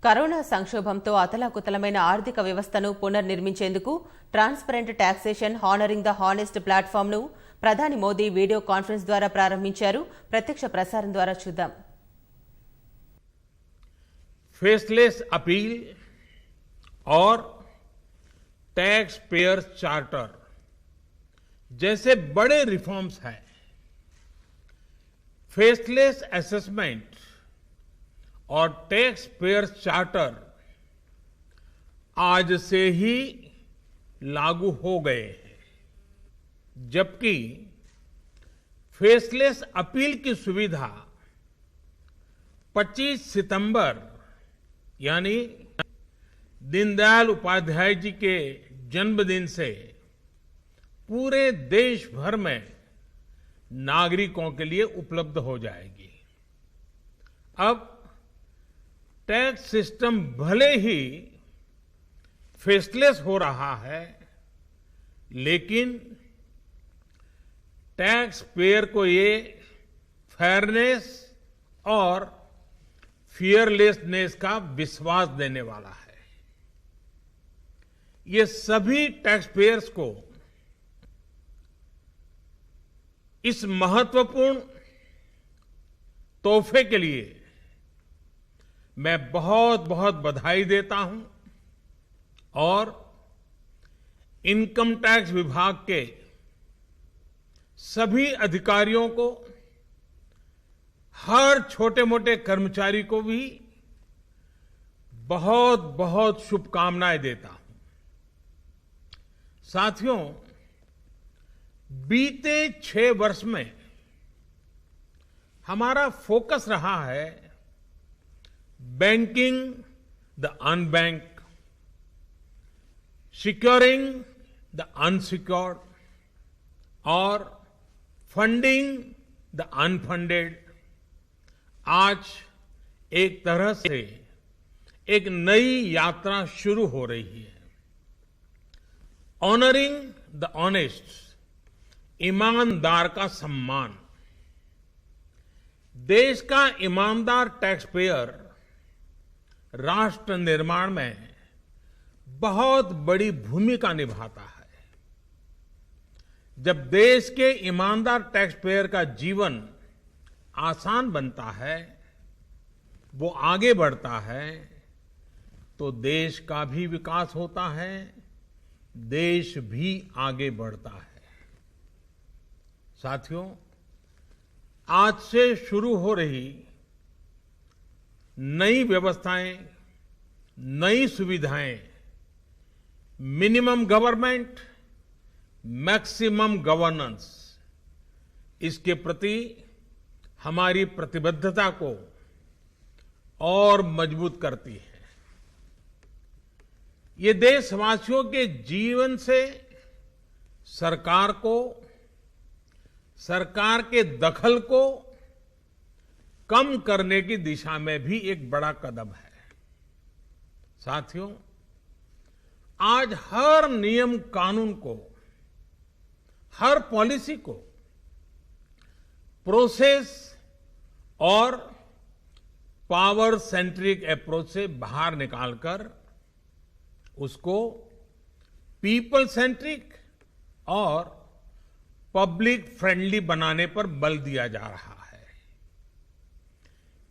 Corona సంక్షోభంతో అతలాకుతలమైన ఆర్థిక వ్యవస్థను పునర్నిర్మించేందుకు transparent taxation honouring the honest platform ను ప్రధాని మోదీ వీడియో కాన్ఫరెన్స్ ద్వారా ప్రారంభించారు. ప్రత్యక్ష ప్రసారం ద్వారా చూద్దాం. फेसलेस अपील और टैक्स पेयर्स चार्टर जैसे बड़े रिफॉर्म्स हैं. फेसलेस असेसमेंट और टैक्स पेयर्स चार्टर आज से ही लागू हो गए हैं, जबकि फेसलेस अपील की सुविधा 25 सितंबर यानी दीनदयाल उपाध्याय जी के जन्मदिन से पूरे देश भर में नागरिकों के लिए उपलब्ध हो जाएगी. अब टैक्स सिस्टम भले ही फेसलेस हो रहा है, लेकिन टैक्स पेयर को ये फेयरनेस और फियरलेसनेस का विश्वास देने वाला है. ये सभी टैक्स पेयर्स को इस महत्वपूर्ण तोहफे के लिए मैं बहुत बहुत बधाई देता हूं और इनकम टैक्स विभाग के सभी अधिकारियों को, हर छोटे मोटे कर्मचारी को भी बहुत बहुत शुभकामनाएं देता हूं. साथियों, बीते 6 वर्ष में हमारा फोकस रहा है banking the unbank, securing the unsecured और फंडिंग द अनफंडेड. आज एक तरह से एक नई यात्रा शुरू हो रही है. ऑनरिंग द ऑनेस्ट, ईमानदार का सम्मान. देश का ईमानदार टैक्स पेयर राष्ट्र निर्माण में बहुत बड़ी भूमिका निभाता है. जब देश के ईमानदार टैक्स पेयर का जीवन आसान बनता है, वो आगे बढ़ता है, तो देश का भी विकास होता है, देश भी आगे बढ़ता है. साथियों, आज से शुरू हो रही नई व्यवस्थाएं, नई सुविधाएं मिनिमम गवर्नमेंट, मैक्सिमम गवर्नेंस, इसके प्रति हमारी प्रतिबद्धता को और मजबूत करती है. ये देशवासियों के जीवन से सरकार को, सरकार के दखल को कम करने की दिशा में भी एक बड़ा कदम है. साथियों, आज हर नियम कानून को, हर पॉलिसी को प्रोसेस और पावर सेंट्रिक अप्रोच से बाहर निकालकर उसको पीपल सेंट्रिक और पब्लिक फ्रेंडली बनाने पर बल दिया जा रहा है.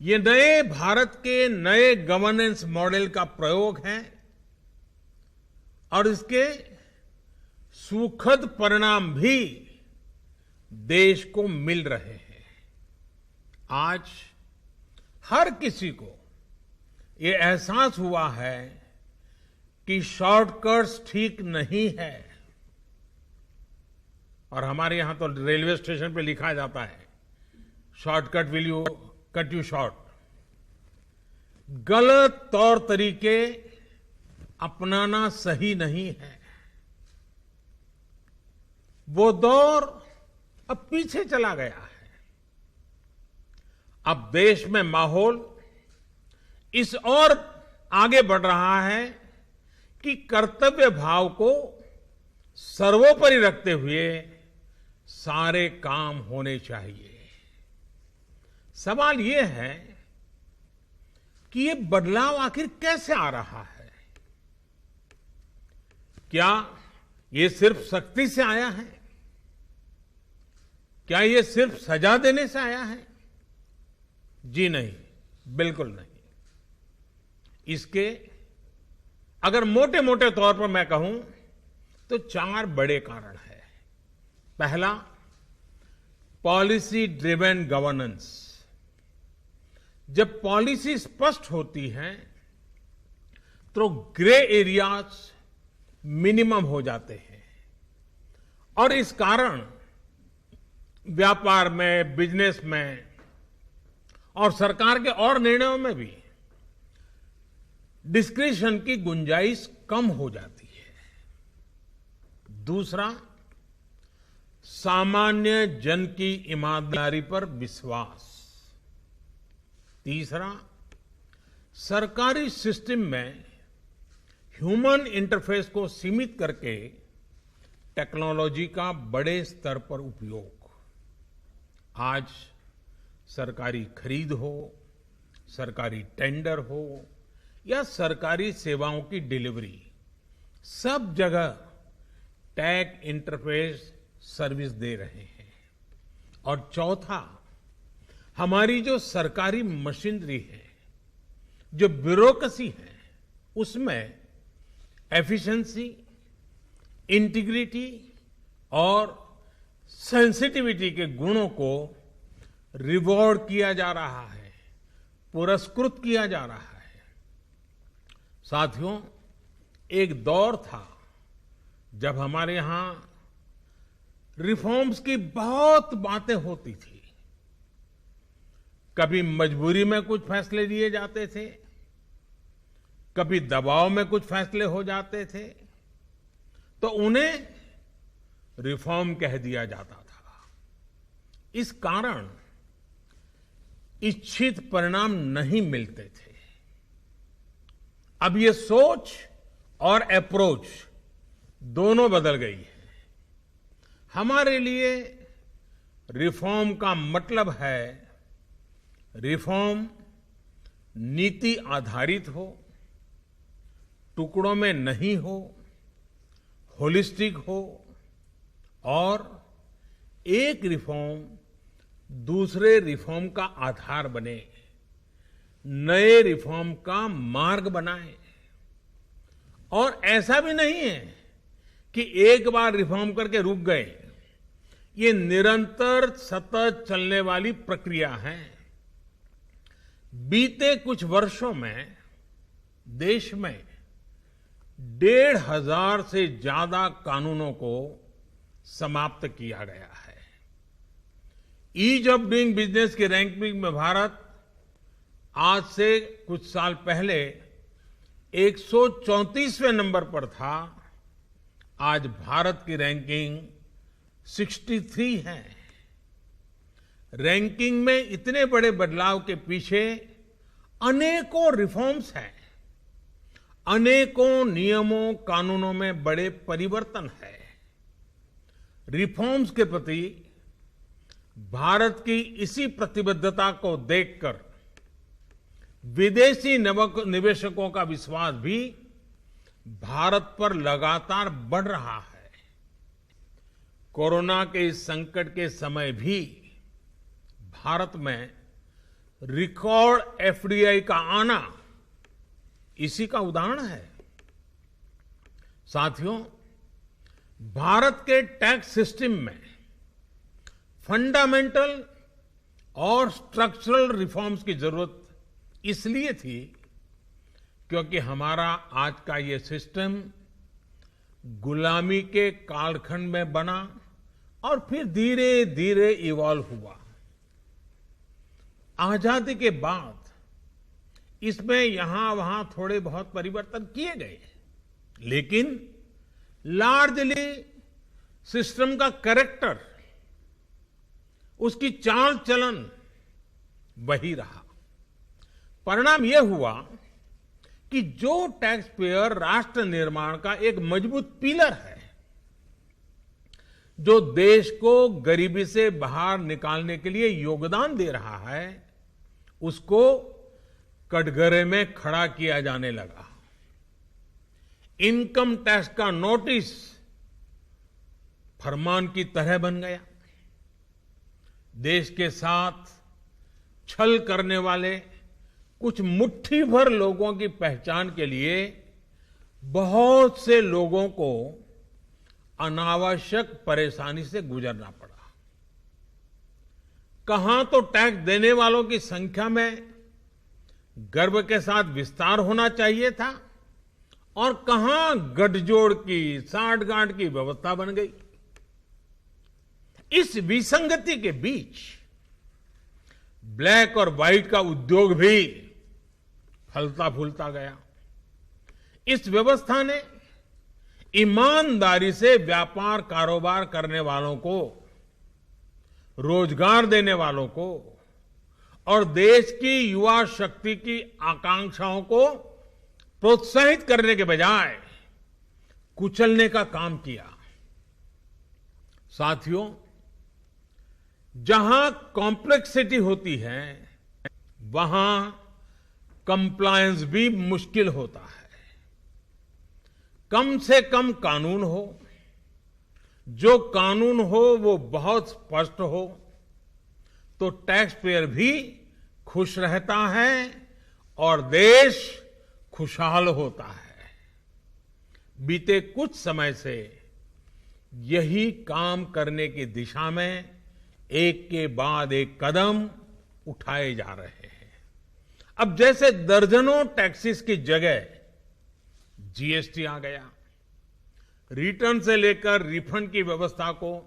ये नए भारत के नए गवर्नेंस मॉडल का प्रयोग है और इसके सुखद परिणाम भी देश को मिल रहे हैं. आज हर किसी को ये एहसास हुआ है कि शॉर्टकट्स ठीक नहीं है. और हमारे यहां तो रेलवे स्टेशन पे लिखा जाता है, shortcut will you cut you short. गलत तौर तरीके अपनाना सही नहीं है. वो दौर अब पीछे चला गया है. अब देश में माहौल इस ओर आगे बढ़ रहा है कि कर्तव्य भाव को सर्वोपरि रखते हुए सारे काम होने चाहिए. सवाल ये है कि ये बदलाव आखिर कैसे आ रहा है। क्या ये सिर्फ सख्ती से आया है? क्या ये सिर्फ सजा देने से आया है? जी नहीं, बिल्कुल नहीं। इसके अगर मोटे मोटे तौर पर मैं कहूं तो 4 बड़े कारण हैं। पहला, पॉलिसी ड्रिवन गवर्नेंस। जब पॉलिसी स्पष्ट होती है तो ग्रे एरियाज मिनिमम हो जाते हैं और इस कारण व्यापार में, बिजनेस में और सरकार के और निर्णयों में भी डिस्क्रिशन की गुंजाइश कम हो जाती है। दूसरा, सामान्य जन की ईमानदारी पर विश्वास। तीसरा, सरकारी सिस्टम में ह्यूमन इंटरफेस को सीमित करके टेक्नोलॉजी का बड़े स्तर पर उपयोग। आज सरकारी खरीद हो, सरकारी टेंडर हो या सरकारी सेवाओं की डिलीवरी, सब जगह टैग इंटरफेस सर्विस दे रहे हैं। और चौथा, हमारी जो सरकारी मशीनरी है, जो ब्यूरोक्रेसी है, उसमें एफिशिएंसी, इंटीग्रिटी और सेंसिटिविटी के गुणों को रिवॉर्ड किया जा रहा है, पुरस्कृत किया जा रहा है। साथियों, एक दौर था जब हमारे यहां रिफॉर्म्स की बहुत बातें होती थी। कभी मजबूरी में कुछ फैसले लिए जाते थे, कभी दबाव में कुछ फैसले हो जाते थे, तो उन्हें रिफॉर्म कह दिया जाता था। इस कारण इच्छित परिणाम नहीं मिलते थे। अब ये सोच और अप्रोच दोनों बदल गई है। हमारे लिए रिफॉर्म का मतलब है रिफॉर्म नीति आधारित हो, टुकड़ों में नहीं हो, होलिस्टिक हो और एक रिफॉर्म दूसरे रिफॉर्म का आधार बने, नए रिफॉर्म का मार्ग बनाए। और ऐसा भी नहीं है कि एक बार रिफॉर्म करके रुक गए। ये निरंतर सतत चलने वाली प्रक्रिया है। बीते कुछ वर्षों में देश में 1,500 से ज्यादा कानूनों को समाप्त किया गया है। ईज ऑफ डूइंग बिजनेस की रैंकिंग में भारत आज से कुछ साल पहले 134वें नंबर पर था। आज भारत की रैंकिंग 63 है। रैंकिंग में इतने बड़े बदलाव के पीछे अनेकों रिफॉर्म्स हैं, अनेकों नियमों कानूनों में बड़े परिवर्तन है। रिफॉर्म्स के प्रति भारत की इसी प्रतिबद्धता को देखकर विदेशी निवेशकों का विश्वास भी भारत पर लगातार बढ़ रहा है। कोरोना के इस संकट के समय भी भारत में रिकॉर्ड एफडीआई का आना इसी का उदाहरण है। साथियों, भारत के टैक्स सिस्टम में फंडामेंटल और स्ट्रक्चरल रिफॉर्म्स की जरूरत इसलिए थी क्योंकि हमारा आज का ये सिस्टम गुलामी के कालखंड में बना और फिर धीरे धीरे इवॉल्व हुआ। आजादी के बाद इसमें यहां वहां थोड़े बहुत परिवर्तन किए गए, लेकिन लार्जली सिस्टम का कैरेक्टर, उसकी चाल चलन वही रहा। परिणाम यह हुआ कि जो टैक्स पेयर राष्ट्र निर्माण का एक मजबूत पिलर है, जो देश को गरीबी से बाहर निकालने के लिए योगदान दे रहा है, उसको कटघरे में खड़ा किया जाने लगा। इनकम टैक्स का नोटिस फरमान की तरह बन गया। देश के साथ छल करने वाले कुछ मुट्ठी भर लोगों की पहचान के लिए बहुत से लोगों को अनावश्यक परेशानी से गुजरना पड़ा। कहां तो टैक्स देने वालों की संख्या में गर्व के साथ विस्तार होना चाहिए था और कहां गठजोड़ की सांठगांठ की व्यवस्था बन गई। इस विसंगति के बीच ब्लैक और व्हाइट का उद्योग भी फलता फूलता गया। इस व्यवस्था ने ईमानदारी से व्यापार कारोबार करने वालों को, रोजगार देने वालों को और देश की युवा शक्ति की आकांक्षाओं को प्रोत्साहित करने के बजाय कुचलने का काम किया। साथियों, जहां कॉम्प्लेक्सिटी होती है वहां कंप्लायंस भी मुश्किल होता है। कम से कम कानून हो, जो कानून हो वो बहुत स्पष्ट हो, तो टैक्स पेयर भी खुश रहता है और देश खुशहाल होता है। बीते कुछ समय से यही काम करने की दिशा में एक के बाद एक कदम उठाए जा रहे हैं। अब जैसे दर्जनों टैक्सेस की जगह जीएसटी आ गया, रिटर्न से लेकर रिफंड की व्यवस्था को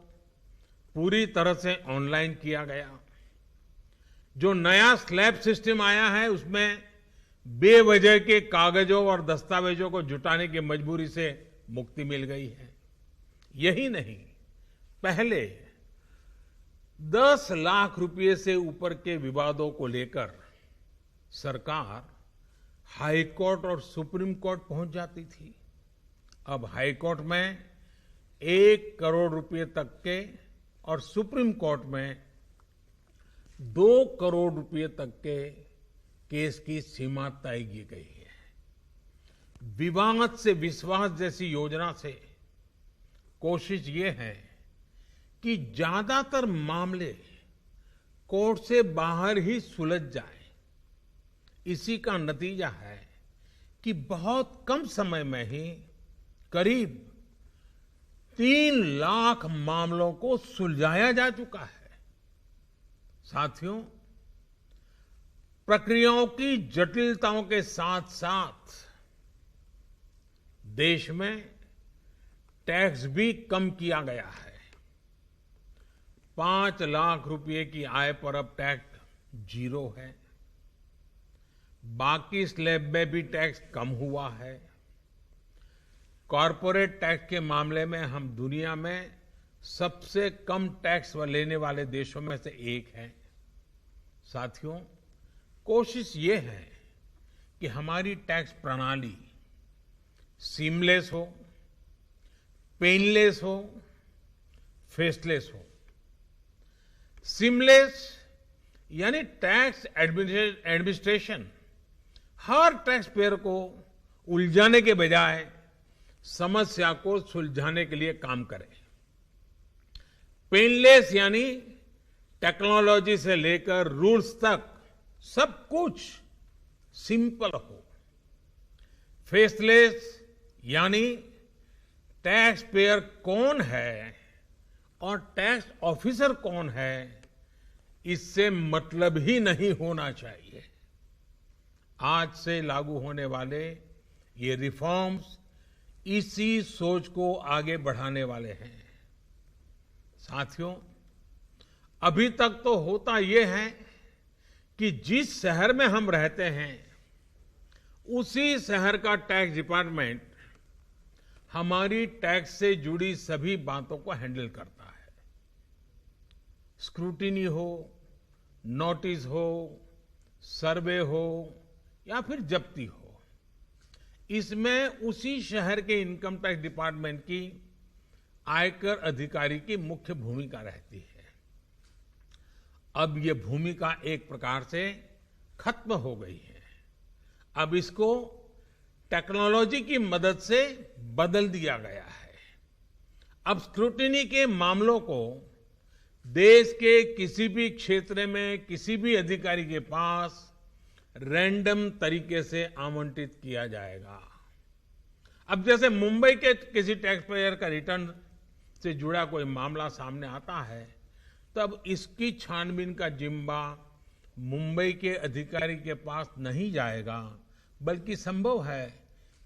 पूरी तरह से ऑनलाइन किया गया। जो नया स्लैब सिस्टम आया है उसमें बेवजह के कागजों और दस्तावेजों को जुटाने की मजबूरी से मुक्ति मिल गई है। यही नहीं, पहले 10 लाख रुपए से ऊपर के विवादों को लेकर सरकार हाई कोर्ट और सुप्रीम कोर्ट पहुंच जाती थी। अब हाई कोर्ट में 1 करोड़ रुपए तक के और सुप्रीम कोर्ट में 2 करोड़ रुपए तक के केस की सीमा तय की गई है। विवाद से विश्वास जैसी योजना से कोशिश ये है कि ज्यादातर मामले कोर्ट से बाहर ही सुलझ जाए। इसी का नतीजा है कि बहुत कम समय में ही करीब 3 लाख मामलों को सुलझाया जा चुका है। साथियों, प्रक्रियाओं की जटिलताओं के साथ साथ देश में टैक्स भी कम किया गया है। 5 लाख रुपए की आय पर अब टैक्स 0 है। बाकी स्लैब में भी टैक्स कम हुआ है। कॉरपोरेट टैक्स के मामले में हम दुनिया में सबसे कम टैक्स लेने वाले देशों में से एक हैं। साथियों, कोशिश ये है कि हमारी टैक्स प्रणाली सीमलेस हो, पेनलेस हो, फेसलेस हो। सीमलेस यानी टैक्स एडमिनिस्ट्रेशन हर टैक्स पेयर को उलझाने के बजाय समस्या को सुलझाने के लिए काम करे। पेनलेस यानी टेक्नोलॉजी से लेकर रूल्स तक सब कुछ सिंपल हो। फेसलेस यानी टैक्स पेयर कौन है और टैक्स ऑफिसर कौन है, इससे मतलब ही नहीं होना चाहिए। आज से लागू होने वाले ये रिफॉर्म्स इसी सोच को आगे बढ़ाने वाले हैं। साथियों, अभी तक तो होता यह है कि जिस शहर में हम रहते हैं उसी शहर का टैक्स डिपार्टमेंट हमारी टैक्स से जुड़ी सभी बातों को हैंडल करता है। स्क्रूटिनी हो, नोटिस हो, सर्वे हो या फिर जब्ती हो, इसमें उसी शहर के इनकम टैक्स डिपार्टमेंट की आयकर अधिकारी की मुख्य भूमिका रहती है। अब ये भूमिका एक प्रकार से खत्म हो गई है। अब इसको टेक्नोलॉजी की मदद से बदल दिया गया है। अब स्क्रूटिनी के मामलों को देश के किसी भी क्षेत्र में किसी भी अधिकारी के पास रैंडम तरीके से आवंटित किया जाएगा। अब जैसे मुंबई के किसी टैक्स पेयर का रिटर्न से जुड़ा कोई मामला सामने आता है, तब इसकी छानबीन का जिम्मा मुंबई के अधिकारी के पास नहीं जाएगा, बल्कि संभव है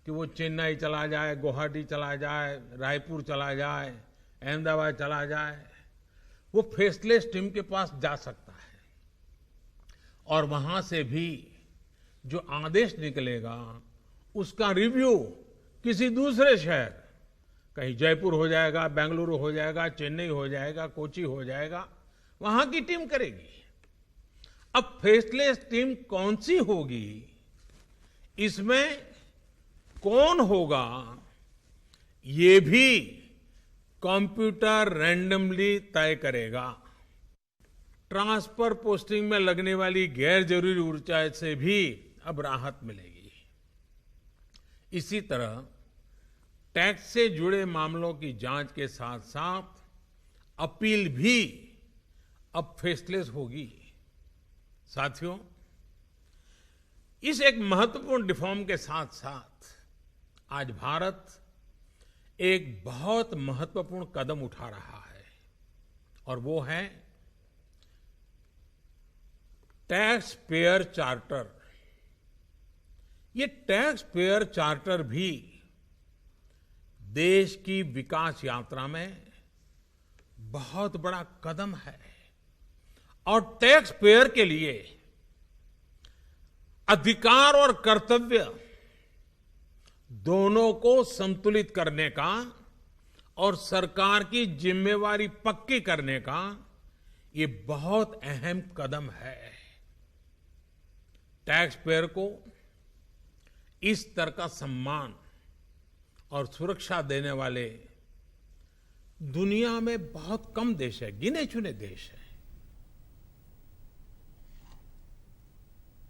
कि वो चेन्नई चला जाए, गुवाहाटी चला जाए, रायपुर चला जाए, अहमदाबाद चला जाए, वो फेसलेस टीम के पास जा सकता है और वहां से भी जो आदेश निकलेगा उसका रिव्यू किसी दूसरे शहर, कहीं जयपुर हो जाएगा, बेंगलुरु हो जाएगा, चेन्नई हो जाएगा, कोची हो जाएगा, वहां की टीम करेगी। अब फेसलेस टीम कौन सी होगी, इसमें कौन होगा, ये भी कंप्यूटर रैंडमली तय करेगा। ट्रांसफर पोस्टिंग में लगने वाली गैर जरूरी ऊर्जा से भी अब राहत मिलेगी। इसी तरह टैक्स से जुड़े मामलों की जांच के साथ साथ अपील भी अब फेसलेस होगी। साथियों, इस एक महत्वपूर्ण रिफॉर्म के साथ साथ आज भारत एक बहुत महत्वपूर्ण कदम उठा रहा है और वो है टैक्स पेयर चार्टर। ये टैक्स पेयर चार्टर भी देश की विकास यात्रा में बहुत बड़ा कदम है और टैक्स पेयर के लिए अधिकार और कर्तव्य दोनों को संतुलित करने का और सरकार की जिम्मेवारी पक्की करने का ये बहुत अहम कदम है। टैक्स पेयर को इस तरह का सम्मान और सुरक्षा देने वाले दुनिया में बहुत कम देश है, गिने चुने देश हैं।